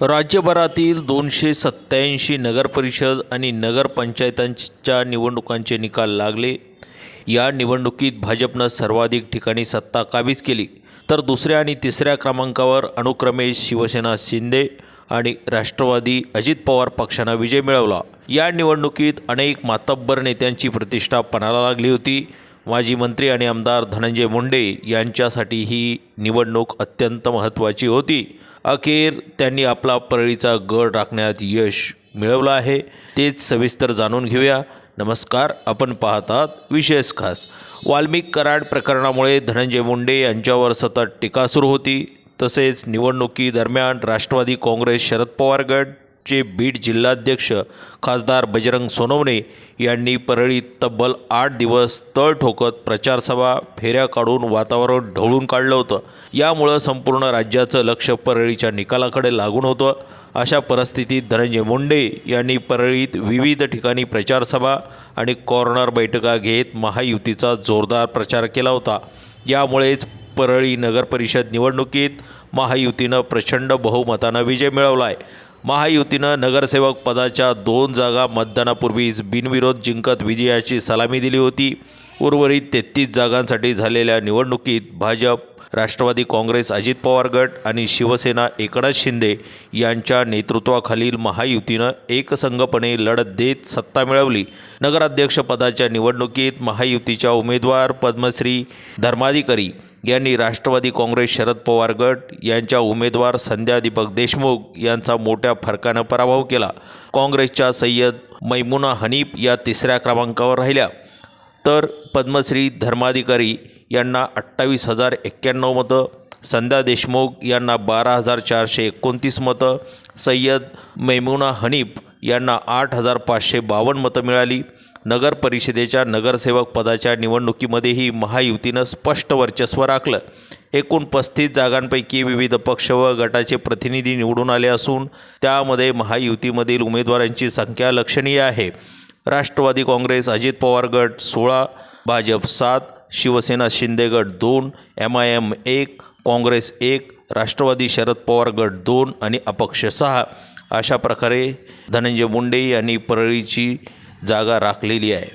राज्यभरातील 287 नगरपरिषद आणि नगरपंचायतांच्या निवडणुकांचे निकाल लागले। या निवडणुकीत भाजपनं सर्वाधिक ठिकाणी सत्ता काबीज केली, तर दुसऱ्या आणि तिसऱ्या क्रमांकावर अनुक्रमे शिवसेना शिंदे आणि राष्ट्रवादी अजित पवार पक्षानं विजय मिळवला। या निवडणुकीत अनेक मातब्बर नेत्यांची प्रतिष्ठा पणाला लागली होती। माजी मंत्री आणि आमदार धनंजय मुंडे यांच्यासाठी ही निवडणूक अत्यंत महत्त्वाची होती। अखेर त्यांनी आपला परळीचा गड राखण्यात यश मिळवलं आहे। तेच सविस्तर जाणून घेऊया। नमस्कार, आपण पाहतात विशेष खास। वाल्मिक कराड प्रकरणामुळे धनंजय मुंडे यांच्यावर सतत टीका सुरू होती। तसेच निवडणुकीदरम्यान राष्ट्रवादी काँग्रेस शरद पवार गटचे बीड जिल्हाध्यक्ष खासदार बजरंग सोनवणे यांनी परळीत तब्बल 8 दिवस तळ ठोकत प्रचारसभा फेऱ्या काढून वातावरण ढवळून काढलं होतं। यामुळे संपूर्ण राज्याचं लक्ष परळीच्या निकालाकडे लागून होतं। अशा परिस्थितीत धनंजय मुंडे यांनी परळीत विविध ठिकाणी प्रचारसभा आणि कॉर्नर बैठका घेत महायुतीचा जोरदार प्रचार केला होता। यामुळेच परळी नगरपरिषद निवडणुकीत महायुतीनं प्रचंड बहुमतानं विजय मिळवला आहे। महायुतीनं नगरसेवक पदाच्या 2 जागा मतदानापूर्वीच बिनविरोध जिंकत विजयाची सलामी दिली होती। उर्वरित 33 जागांसाठी झालेल्या निवडणुकीत भाजप, राष्ट्रवादी काँग्रेस अजित पवार गट आणि शिवसेना एकनाथ शिंदे यांच्या नेतृत्वाखालील महायुतीनं एकसंघपणे लढत देत सत्ता मिळवली। नगराध्यक्षपदाच्या निवडणुकीत महायुतीच्या उमेदवार पद्मश्री धर्माधिकारी यांनी राष्ट्रवादी काँग्रेस शरद पवार गट यांच्या उमेदवार संध्या दीपक देशमुख यांचा मोठ्या फरकानं पराभव केला। काँग्रेसच्या सय्यद मैमुना हनीफ या 3ऱ्या क्रमांकावर राहिल्या, तर पद्मश्री धर्माधिकारी यांना 28,091 मतं, संध्या देशमुख यांना 12,429 मतं, सय्यद मैमुना हनीफ यांना 8,552 मतं मिळाली। नगर परिषदेच्या नगरसेवक पदाच्या निवडणुकीमध्येही महायुतीनं स्पष्ट वर्चस्व राखलं। एकूण 35 जागांपैकी विविध पक्ष व गटाचे प्रतिनिधी निवडून आले असून त्यामध्ये महायुतीमधील उमेदवारांची संख्या लक्षणीय आहे। राष्ट्रवादी काँग्रेस अजित पवार गट 16, भाजप 7, शिवसेना शिंदे गट 2, MIM 1, काँग्रेस 1, राष्ट्रवादी शरद पवार गट 2 आणि अपक्ष 6 अशा प्रकारे धनंजय मुंडे यांनी परळीची जागा राखलेली आहे।